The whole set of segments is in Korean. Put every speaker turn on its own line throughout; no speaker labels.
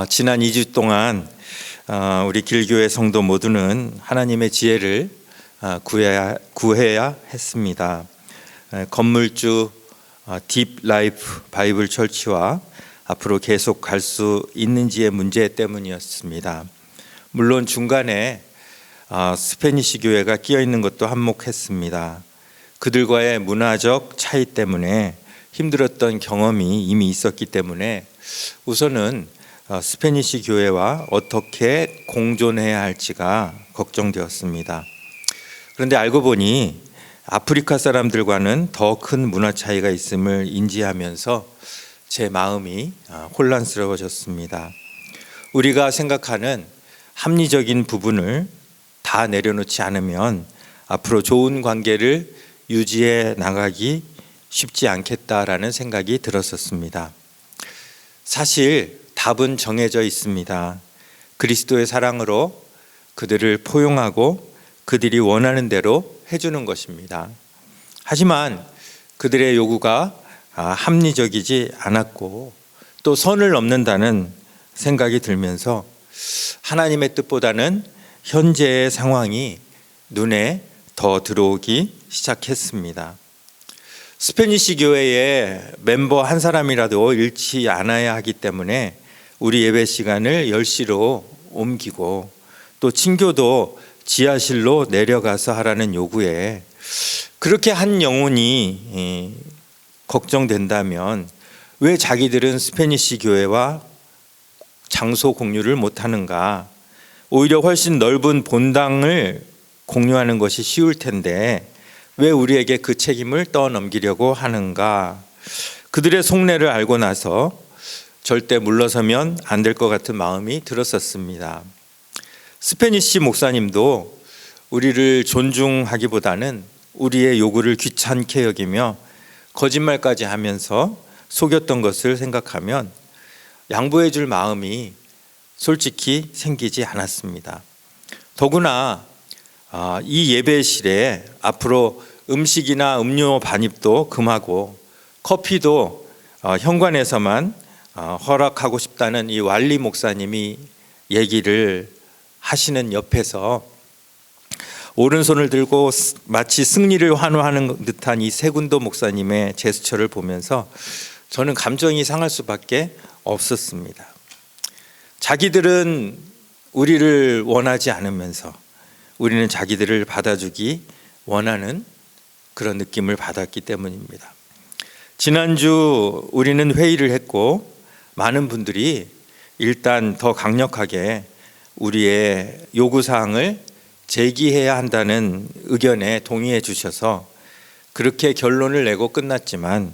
지난 2주 동안 우리 길교회 성도 모두는 하나님의 지혜를 구해야 했습니다. 건물주 딥 라이프 바이블 철치와 앞으로 계속 갈 수 있는지의 문제 때문이었습니다. 물론 중간에 스페니시 교회가 끼어 있는 것도 한몫했습니다. 그들과의 문화적 차이 때문에 힘들었던 경험이 이미 있었기 때문에 우선은 스페니시 교회와 어떻게 공존해야 할지가 걱정되었습니다. 그런데 알고 보니 아프리카 사람들과는 더 큰 문화 차이가 있음을 인지하면서 제 마음이 혼란스러워졌습니다. 우리가 생각하는 합리적인 부분을 다 내려놓지 않으면 앞으로 좋은 관계를 유지해 나가기 쉽지 않겠다라는 생각이 들었었습니다. 사실 답은 정해져 있습니다. 그리스도의 사랑으로 그들을 포용하고 그들이 원하는 대로 해주는 것입니다. 하지만 그들의 요구가 합리적이지 않았고 또 선을 넘는다는 생각이 들면서 하나님의 뜻보다는 현재의 상황이 눈에 더 들어오기 시작했습니다. 스페니시 교회의 멤버 한 사람이라도 잃지 않아야 하기 때문에 우리 예배 시간을 10시로 옮기고 또 친교도 지하실로 내려가서 하라는 요구에 그렇게 한 영혼이 걱정된다면 왜 자기들은 스페니시 교회와 장소 공유를 못하는가? 오히려 훨씬 넓은 본당을 공유하는 것이 쉬울 텐데 왜 우리에게 그 책임을 떠넘기려고 하는가? 그들의 속내를 알고 나서 절대 물러서면 안 될 것 같은 마음이 들었었습니다. 스페니시 목사님도 우리를 존중하기보다는 우리의 요구를 귀찮게 여기며 거짓말까지 하면서 속였던 것을 생각하면 양보해 줄 마음이 솔직히 생기지 않았습니다. 더구나 이 예배실에 앞으로 음식이나 음료 반입도 금하고 커피도 현관에서만 허락하고 싶다는 이 왈리 목사님이 얘기를 하시는 옆에서 오른손을 들고 마치 승리를 환호하는 듯한 이 세군도 목사님의 제스처를 보면서 저는 감정이 상할 수밖에 없었습니다. 자기들은 우리를 원하지 않으면서 우리는 자기들을 받아주기 원하는 그런 느낌을 받았기 때문입니다. 지난주 우리는 회의를 했고 많은 분들이 일단 더 강력하게 우리의 요구사항을 제기해야 한다는 의견에 동의해 주셔서 그렇게 결론을 내고 끝났지만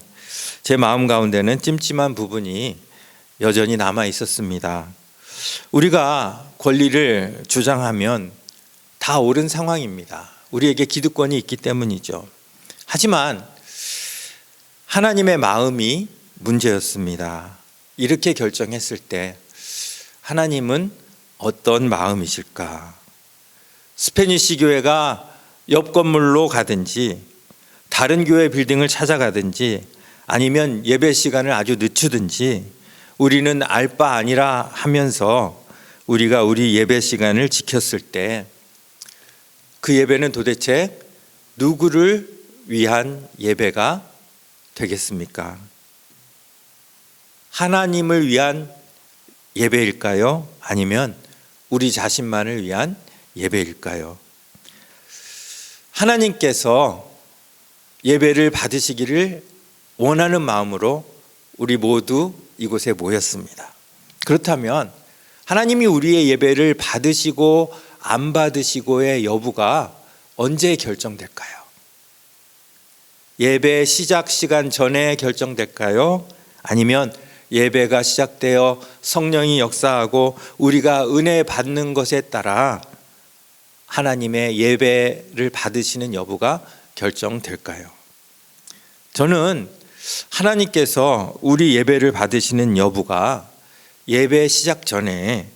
제 마음 가운데는 찜찜한 부분이 여전히 남아 있었습니다. 우리가 권리를 주장하면 다 옳은 상황입니다. 우리에게 기득권이 있기 때문이죠. 하지만 하나님의 마음이 문제였습니다. 이렇게 결정했을 때 하나님은 어떤 마음이실까? 스페니시 교회가 옆 건물로 가든지 다른 교회 빌딩을 찾아가든지 아니면 예배 시간을 아주 늦추든지 우리는 알 바 아니라 하면서 우리가 우리 예배 시간을 지켰을 때 그 예배는 도대체 누구를 위한 예배가 되겠습니까? 하나님을 위한 예배일까요? 아니면 우리 자신만을 위한 예배일까요? 하나님께서 예배를 받으시기를 원하는 마음으로 우리 모두 이곳에 모였습니다. 그렇다면 하나님이 우리의 예배를 받으시고 안 받으시고의 여부가 언제 결정될까요? 예배 시작 시간 전에 결정될까요? 아니면 예배가 시작되어 성령이 역사하고 우리가 은혜 받는 것에 따라 하나님의 예배를 받으시는 여부가 결정될까요? 저는 하나님께서 우리 예배를 받으시는 여부가 예배 시작 전에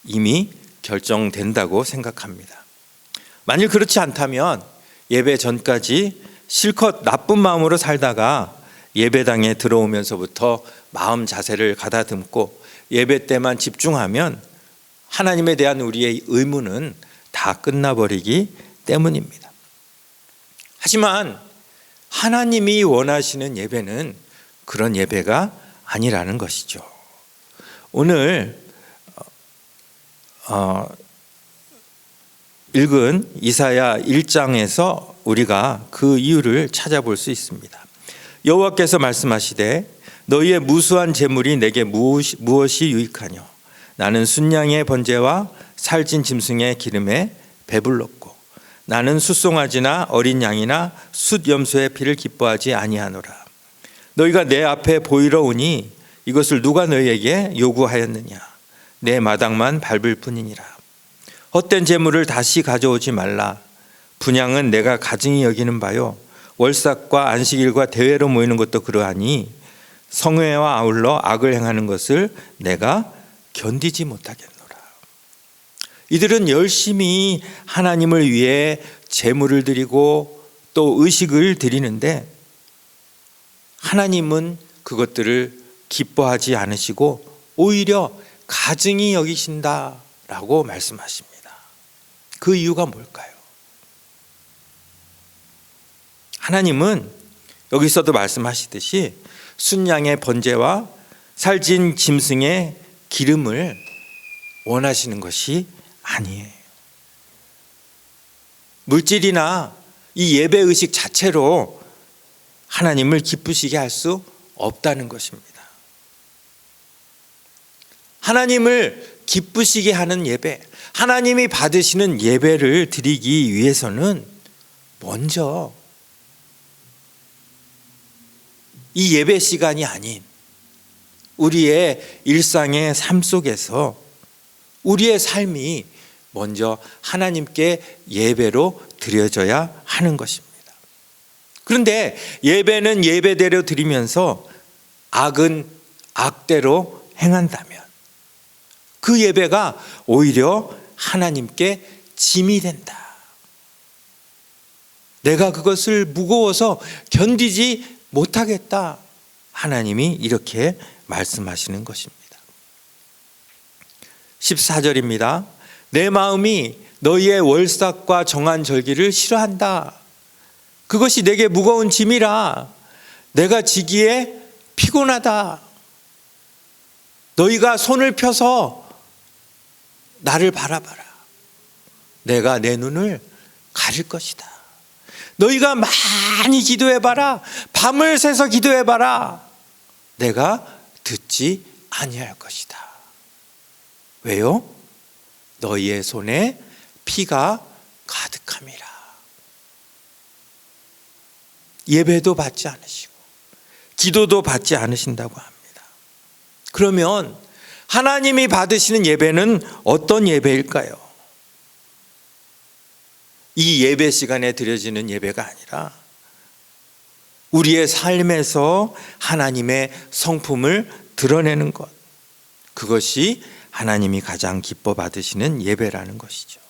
이미 결정된다고 생각합니다. 만일 그렇지 않다면 예배 전까지 실컷 나쁜 마음으로 살다가 예배당에 들어오면서부터 마음 자세를 가다듬고 예배 때만 집중하면 하나님에 대한 우리의 의무는 다 끝나버리기 때문입니다. 하지만 하나님이 원하시는 예배는 그런 예배가 아니라는 것이죠. 오늘 읽은 이사야 1장에서 우리가 그 이유를 찾아볼 수 있습니다. 여호와께서 말씀하시되 너희의 무수한 재물이 내게 무엇이 유익하뇨? 나는 순양의 번제와 살찐 짐승의 기름에 배불렀고 나는 숫송아지나 어린 양이나 숫염소의 피를 기뻐하지 아니하노라. 너희가 내 앞에 보이러 오니 이것을 누가 너희에게 요구하였느냐? 내 마당만 밟을 뿐이니라. 헛된 재물을 다시 가져오지 말라. 분향은 내가 가증히 여기는 바요 월삭과 안식일과 대회로 모이는 것도 그러하니 성회와 아울러 악을 행하는 것을 내가 견디지 못하겠노라. 이들은 열심히 하나님을 위해 제물을 드리고 또 의식을 드리는데 하나님은 그것들을 기뻐하지 않으시고 오히려 가증히 여기신다라고 말씀하십니다. 그 이유가 뭘까요? 하나님은 여기서도 말씀하시듯이 순양의 번제와 살찐 짐승의 기름을 원하시는 것이 아니에요. 물질이나 이 예배 의식 자체로 하나님을 기쁘시게 할 수 없다는 것입니다. 하나님을 기쁘시게 하는 예배, 하나님이 받으시는 예배를 드리기 위해서는 먼저 이 예배 시간이 아닌 우리의 일상의 삶 속에서 우리의 삶이 먼저 하나님께 예배로 드려져야 하는 것입니다. 그런데 예배는 예배대로 드리면서 악은 악대로 행한다면 그 예배가 오히려 하나님께 짐이 된다. 내가 그것을 무거워서 견디지 못하겠다. 하나님이 이렇게 말씀하시는 것입니다. 14절입니다. 내 마음이 너희의 월삭과 정한 절기를 싫어한다. 그것이 내게 무거운 짐이라 내가 지기에 피곤하다. 너희가 손을 펴서 나를 바라봐라. 내가 내 눈을 가릴 것이다. 너희가 많이 기도해봐라. 밤을 새서 기도해봐라. 내가 듣지 아니할 것이다. 왜요? 너희의 손에 피가 가득함이라. 예배도 받지 않으시고 기도도 받지 않으신다고 합니다. 그러면 하나님이 받으시는 예배는 어떤 예배일까요? 이 예배 시간에 드려지는 예배가 아니라 우리의 삶에서 하나님의 성품을 드러내는 것, 그것이 하나님이 가장 기뻐 받으시는 예배라는 것이죠.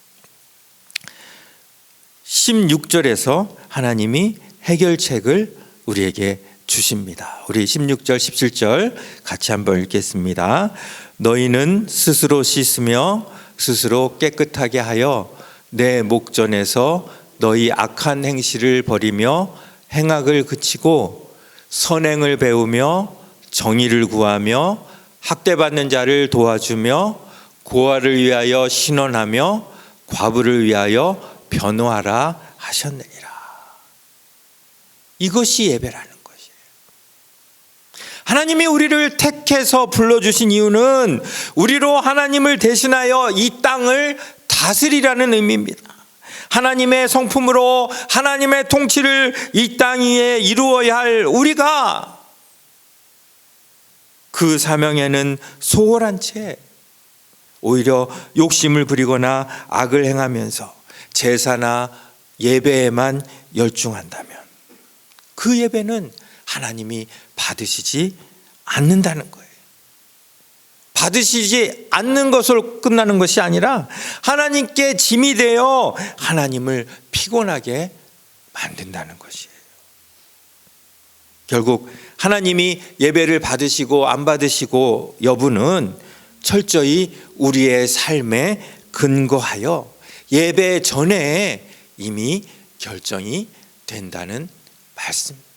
16절에서 하나님이 해결책을 우리에게 주십니다. 우리 16절 17절 같이 한번 읽겠습니다. 너희는 스스로 씻으며 스스로 깨끗하게 하여 내 목전에서 너희 악한 행실을 버리며 행악을 그치고 선행을 배우며 정의를 구하며 학대받는 자를 도와주며 고아를 위하여 신원하며 과부를 위하여 변호하라 하셨느니라. 이것이 예배라는 것이에요. 하나님이 우리를 택해서 불러주신 이유는 우리로 하나님을 대신하여 이 땅을 다스리라는 의미입니다. 하나님의 성품으로 하나님의 통치를 이 땅 위에 이루어야 할 우리가 그 사명에는 소홀한 채 오히려 욕심을 부리거나 악을 행하면서 제사나 예배에만 열중한다면 그 예배는 하나님이 받으시지 않는다는 거예요. 받으시지 않는 것으로 끝나는 것이 아니라 하나님께 짐이 되어 하나님을 피곤하게 만든다는 것이에요. 결국 하나님이 예배를 받으시고 안 받으시고 여부는 철저히 우리의 삶에 근거하여 예배 전에 이미 결정이 된다는 말씀입니다.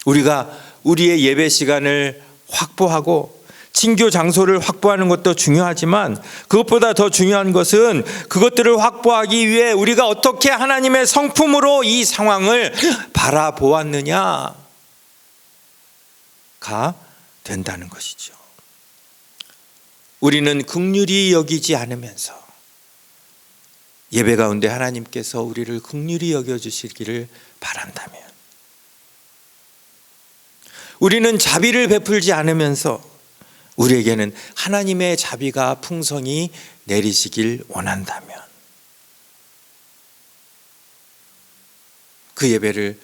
우리가 우리의 예배 시간을 확보하고 친교 장소를 확보하는 것도 중요하지만 그것보다 더 중요한 것은 그것들을 확보하기 위해 우리가 어떻게 하나님의 성품으로 이 상황을 바라보았느냐가 된다는 것이죠. 우리는 긍휼히 여기지 않으면서 예배 가운데 하나님께서 우리를 긍휼히 여겨주시기를 바란다면, 우리는 자비를 베풀지 않으면서 우리에게는 하나님의 자비가 풍성히 내리시길 원한다면 그 예배를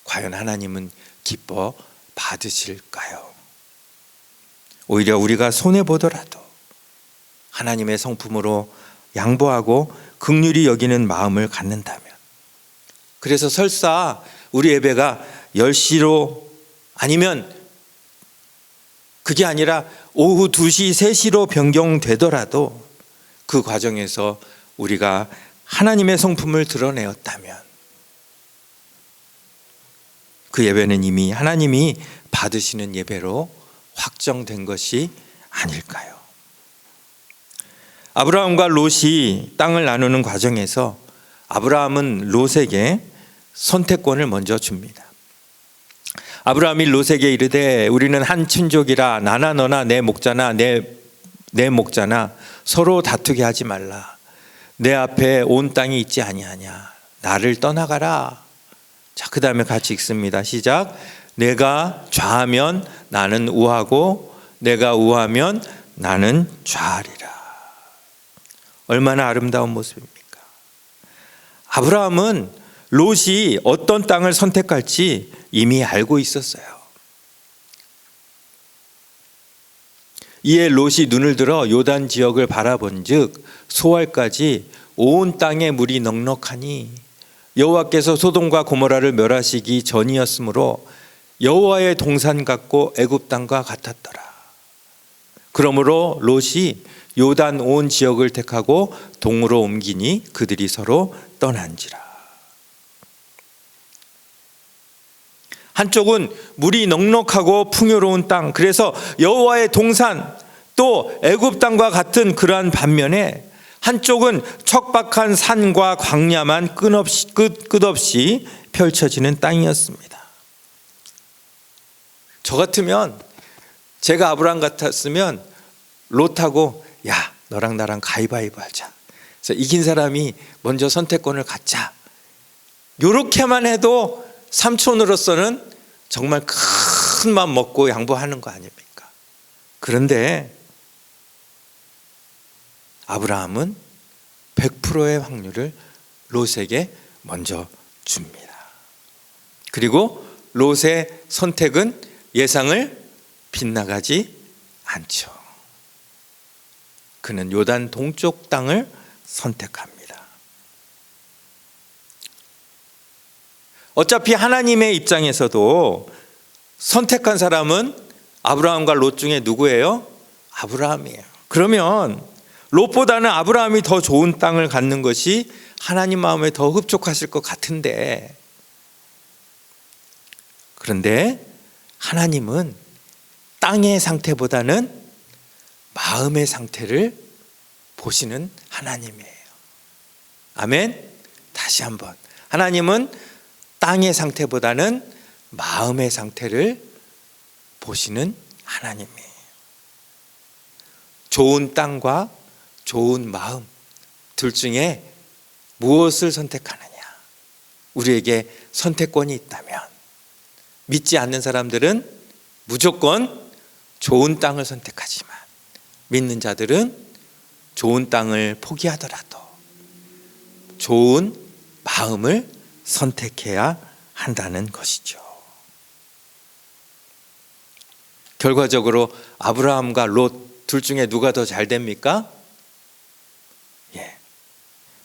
과연 하나님은 기뻐 받으실까요? 오히려 우리가 손해보더라도 하나님의 성품으로 양보하고 긍휼히 여기는 마음을 갖는다면, 그래서 설사 우리 예배가 10시로 아니면 그게 아니라 오후 2시, 3시로 변경되더라도 그 과정에서 우리가 하나님의 성품을 드러내었다면 그 예배는 이미 하나님이 받으시는 예배로 확정된 것이 아닐까요? 아브라함과 롯이 땅을 나누는 과정에서 아브라함은 롯에게 선택권을 먼저 줍니다. 아브라함이 롯에게 이르되 우리는 한 친족이라 나나 너나 내 목자나 내 목자나 서로 다투게 하지 말라. 내 앞에 온 땅이 있지 아니하냐. 나를 떠나가라. 자, 그 다음에 같이 읽습니다. 시작. 내가 좌하면 나는 우하고 내가 우하면 나는 좌하리라. 얼마나 아름다운 모습입니까? 아브라함은 롯이 어떤 땅을 선택할지 이미 알고 있었어요. 이에 롯이 눈을 들어 요단 지역을 바라본즉 소알까지 온 땅에 물이 넉넉하니 여호와께서 소돔과 고모라를 멸하시기 전이었으므로 여호와의 동산 같고 애굽 땅과 같았더라. 그러므로 롯이 요단 온 지역을 택하고 동으로 옮기니 그들이 서로 떠난지라. 한쪽은 물이 넉넉하고 풍요로운 땅, 그래서 여호와의 동산 또 애굽 땅과 같은 그러한 반면에 한쪽은 척박한 산과 광야만 끝없이 펼쳐지는 땅이었습니다. 저 같으면, 제가 아브라함 같았으면 롯하고 야, 너랑 나랑 가위바위보 하자. 그래서 이긴 사람이 먼저 선택권을 갖자. 요렇게만 해도 삼촌으로서는 정말 큰 맘 먹고 양보하는 거 아닙니까? 그런데 아브라함은 100%의 확률을 롯에게 먼저 줍니다. 그리고 롯의 선택은 예상을 빗나가지 않죠. 그는 요단 동쪽 땅을 선택합니다. 어차피 하나님의 입장에서도 선택한 사람은 아브라함과 롯 중에 누구예요? 아브라함이에요. 그러면 롯보다는 아브라함이 더 좋은 땅을 갖는 것이 하나님 마음에 더 흡족하실 것 같은데, 그런데 하나님은 땅의 상태보다는 마음의 상태를 보시는 하나님이에요. 아멘. 다시 한번, 하나님은 땅의 상태보다는 마음의 상태를 보시는 하나님이에요. 좋은 땅과 좋은 마음 둘 중에 무엇을 선택하느냐? 우리에게 선택권이 있다면 믿지 않는 사람들은 무조건 좋은 땅을 선택하지만 믿는 자들은 좋은 땅을 포기하더라도 좋은 마음을 선택해야 한다는 것이죠. 결과적으로 아브라함과 롯 둘 중에 누가 더 잘 됩니까?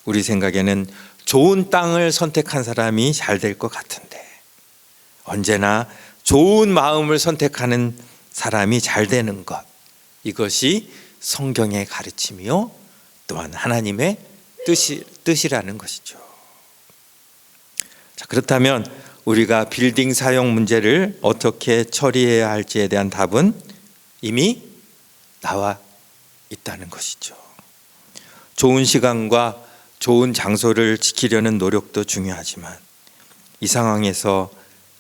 우리 생각에는 좋은 땅을 선택한 사람이 잘 될 것 같은데, 언제나 좋은 마음을 선택하는 사람이 잘 되는 것, 이것이 성경의 가르침이요 또한 하나님의 뜻이라는 것이죠. 자, 그렇다면 우리가 빌딩 사용 문제를 어떻게 처리해야 할지에 대한 답은 이미 나와 있다는 것이죠. 좋은 시간과 좋은 장소를 지키려는 노력도 중요하지만 이 상황에서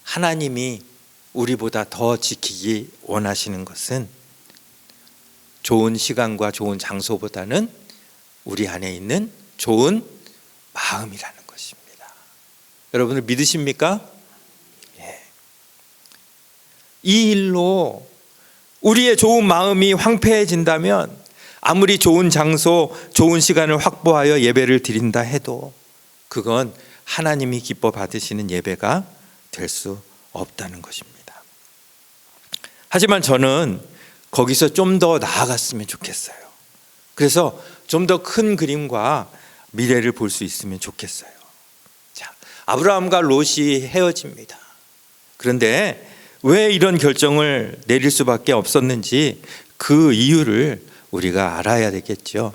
하나님이 우리보다 더 지키기 원하시는 것은 좋은 시간과 좋은 장소보다는 우리 안에 있는 좋은 마음이라는 것입니다. 여러분들 믿으십니까? 예. 이 일로 우리의 좋은 마음이 황폐해진다면 아무리 좋은 장소, 좋은 시간을 확보하여 예배를 드린다 해도 그건 하나님이 기뻐 받으시는 예배가 될 수 없다는 것입니다. 하지만 저는 거기서 좀 더 나아갔으면 좋겠어요. 그래서 좀 더 큰 그림과 미래를 볼 수 있으면 좋겠어요. 자, 아브라함과 롯이 헤어집니다. 그런데 왜 이런 결정을 내릴 수밖에 없었는지 그 이유를 우리가 알아야 되겠죠.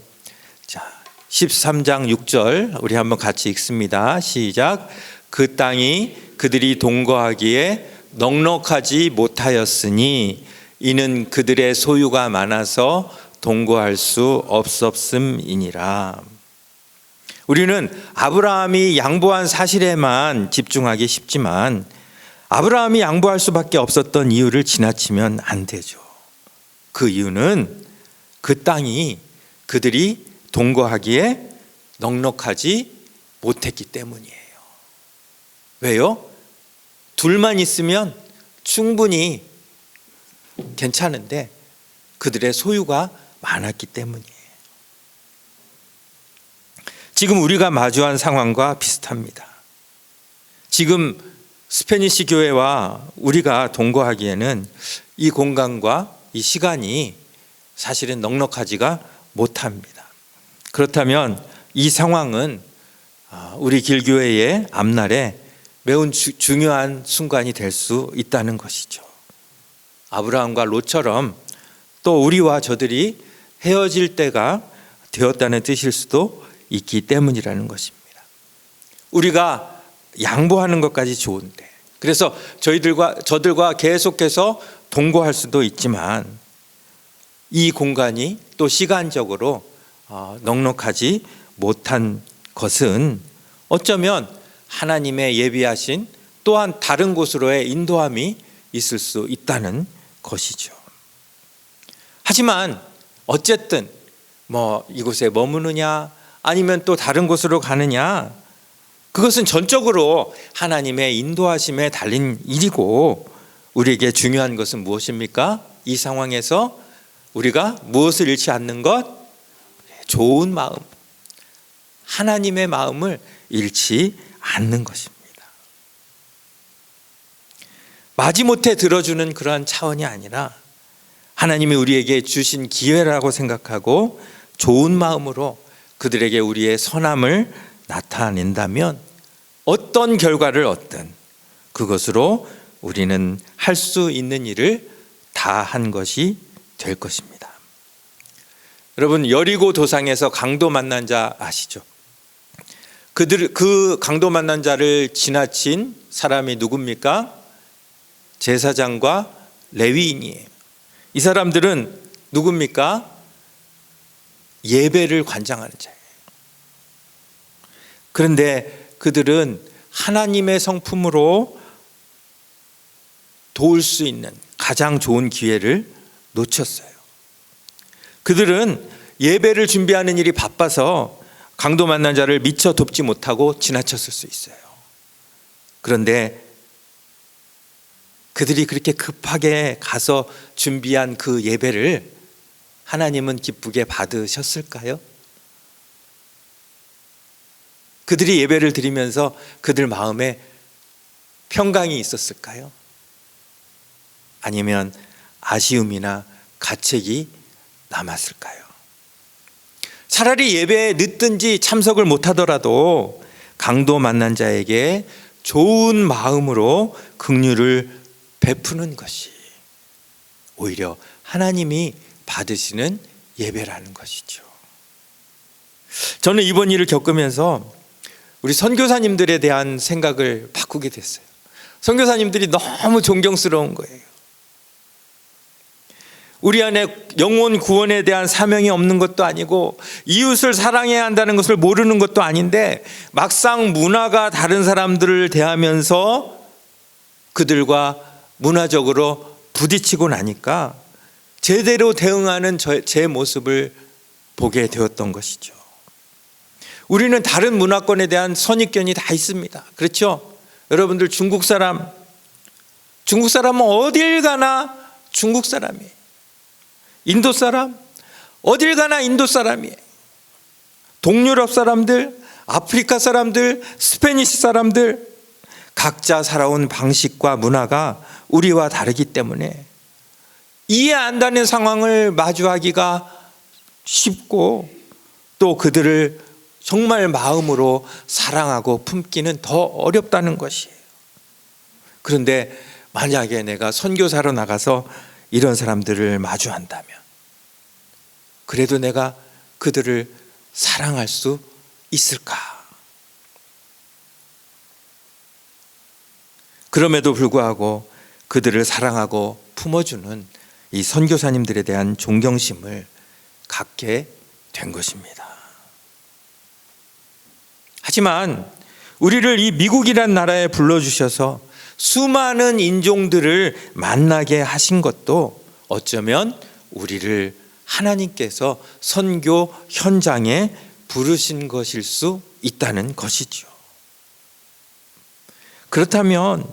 자, 13장 6절 우리 한번 같이 읽습니다. 시작. 그 땅이 그들이 동거하기에 넉넉하지 못하였으니 이는 그들의 소유가 많아서 동거할 수 없었음이니라. 우리는 아브라함이 양보한 사실에만 집중하기 쉽지만 아브라함이 양보할 수밖에 없었던 이유를 지나치면 안 되죠. 그 이유는 그 땅이 그들이 동거하기에 넉넉하지 못했기 때문이에요. 왜요? 둘만 있으면 충분히 괜찮은데 그들의 소유가 많았기 때문이에요. 지금 우리가 마주한 상황과 비슷합니다. 지금 스페니시 교회와 우리가 동거하기에는 이 공간과 이 시간이 사실은 넉넉하지가 못합니다. 그렇다면 이 상황은 우리 길교회의 앞날에 매우 중요한 순간이 될 수 있다는 것이죠. 아브라함과 롯처럼 또 우리와 저들이 헤어질 때가 되었다는 뜻일 수도 있기 때문이라는 것입니다. 우리가 양보하는 것까지 좋은데, 그래서 저들과 계속해서 동거할 수도 있지만 이 공간이 또 시간적으로 넉넉하지 못한 것은 어쩌면 하나님의 예비하신 또한 다른 곳으로의 인도함이 있을 수 있다는 것이죠. 하지만 어쨌든 이곳에 머무느냐 아니면 또 다른 곳으로 가느냐, 그것은 전적으로 하나님의 인도하심에 달린 일이고, 우리에게 중요한 것은 무엇입니까? 이 상황에서 우리가 무엇을 잃지 않는 것? 좋은 마음, 하나님의 마음을 잃지 않는 것입니다. 마지못해 들어주는 그러한 차원이 아니라 하나님이 우리에게 주신 기회라고 생각하고 좋은 마음으로 그들에게 우리의 선함을 나타낸다면 어떤 결과를 얻든 그것으로 우리는 할 수 있는 일을 다 한 것이 될 것입니다. 여러분, 여리고 도상에서 강도 만난 자 아시죠? 그 강도 만난 자를 지나친 사람이 누굽니까? 제사장과 레위인이에요. 이 사람들은 누굽니까? 예배를 관장하는 자예요. 그런데 그들은 하나님의 성품으로 도울 수 있는 가장 좋은 기회를 놓쳤어요. 그들은 예배를 준비하는 일이 바빠서 강도 만난 자를 미처 돕지 못하고 지나쳤을 수 있어요. 그런데 그들이 그렇게 급하게 가서 준비한 그 예배를 하나님은 기쁘게 받으셨을까요? 그들이 예배를 드리면서 그들 마음에 평강이 있었을까요? 아니면 아쉬움이나 가책이 남았을까요? 차라리 예배에 늦든지 참석을 못하더라도 강도 만난 자에게 좋은 마음으로 긍휼을 베푸는 것이 오히려 하나님이 받으시는 예배라는 것이죠. 저는 이번 일을 겪으면서 우리 선교사님들에 대한 생각을 바꾸게 됐어요. 선교사님들이 너무 존경스러운 거예요. 우리 안에 영혼 구원에 대한 사명이 없는 것도 아니고 이웃을 사랑해야 한다는 것을 모르는 것도 아닌데 막상 문화가 다른 사람들을 대하면서 그들과 문화적으로 부딪히고 나니까 제대로 대응하는 제 모습을 보게 되었던 것이죠. 우리는 다른 문화권에 대한 선입견이 다 있습니다. 그렇죠? 여러분들 중국 사람은 어딜 가나 중국 사람이에요. 인도 사람 어딜 가나 인도 사람이에요. 동유럽 사람들, 아프리카 사람들, 스페니시 사람들 각자 살아온 방식과 문화가 우리와 다르기 때문에 이해 안 되는 상황을 마주하기가 쉽고 또 그들을 정말 마음으로 사랑하고 품기는 더 어렵다는 것이에요. 그런데 만약에 내가 선교사로 나가서 이런 사람들을 마주한다면 그래도 내가 그들을 사랑할 수 있을까? 그럼에도 불구하고 그들을 사랑하고 품어주는 이 선교사님들에 대한 존경심을 갖게 된 것입니다. 하지만 우리를 이 미국이란 나라에 불러주셔서 수많은 인종들을 만나게 하신 것도 어쩌면 우리를 하나님께서 선교 현장에 부르신 것일 수 있다는 것이죠. 그렇다면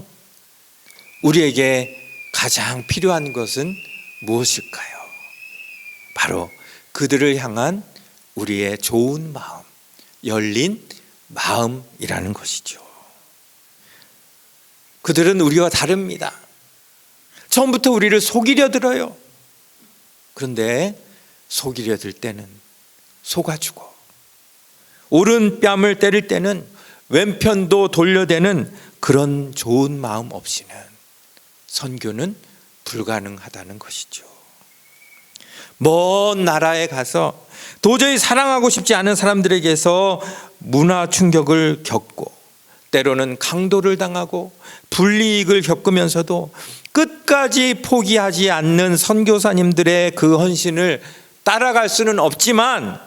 우리에게 가장 필요한 것은 무엇일까요? 바로 그들을 향한 우리의 좋은 마음, 열린 마음이라는 것이죠. 그들은 우리와 다릅니다. 처음부터 우리를 속이려 들어요. 그런데 속이려 들 때는 속아주고 오른뺨을 때릴 때는 왼편도 돌려대는 그런 좋은 마음 없이는 선교는 불가능하다는 것이죠. 먼 나라에 가서 도저히 사랑하고 싶지 않은 사람들에게서 문화 충격을 겪고 때로는 강도를 당하고 불이익을 겪으면서도 끝까지 포기하지 않는 선교사님들의 그 헌신을 따라갈 수는 없지만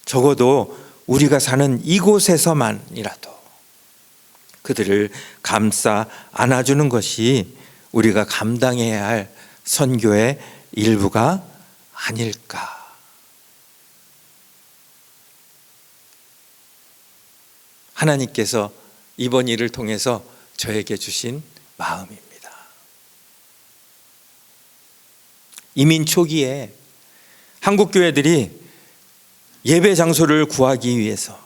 적어도 우리가 사는 이곳에서만이라도 그들을 감싸 안아주는 것이 우리가 감당해야 할 선교의 일부가 아닐까. 하나님께서 이번 일을 통해서 저에게 주신 마음입니다. 이민 초기에 한국 교회들이 예배 장소를 구하기 위해서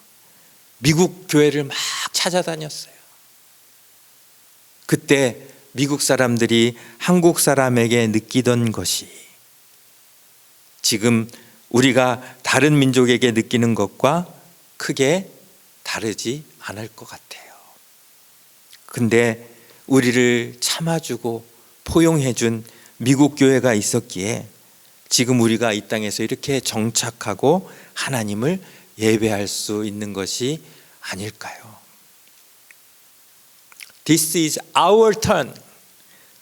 미국 교회를 막 찾아다녔어요. 그때 미국 사람들이 한국 사람에게 느끼던 것이 지금 우리가 다른 민족에게 느끼는 것과 크게 다르지 않을 것 같아요. 근데 우리를 참아주고 포용해준 미국 교회가 있었기에 지금 우리가 이 땅에서 이렇게 정착하고 하나님을 예배할 수 있는 것이 아닐까요? This is our turn.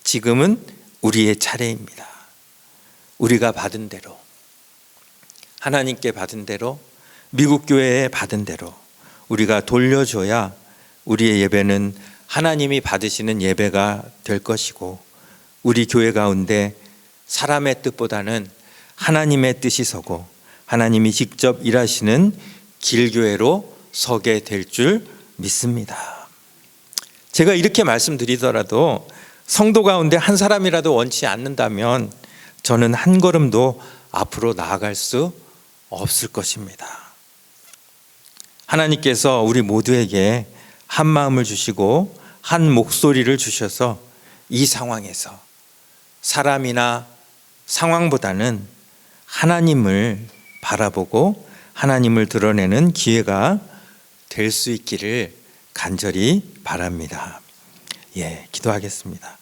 지금은 우리의 차례입니다. 우리가 받은 대로, 하나님께 받은 대로, 미국 교회에 받은 대로 우리가 돌려줘야 우리의 예배는 하나님이 받으시는 예배가 될 것이고 우리 교회 가운데 사람의 뜻보다는 하나님의 뜻이 서고 하나님이 직접 일하시는 길교회로 서게 될 줄 믿습니다. 제가 이렇게 말씀드리더라도 성도 가운데 한 사람이라도 원치 않는다면 저는 한 걸음도 앞으로 나아갈 수 없을 것입니다. 하나님께서 우리 모두에게 한 마음을 주시고 한 목소리를 주셔서 이 상황에서 사람이나 상황보다는 하나님을 바라보고 하나님을 드러내는 기회가 될 수 있기를 간절히 바랍니다. 기도하겠습니다.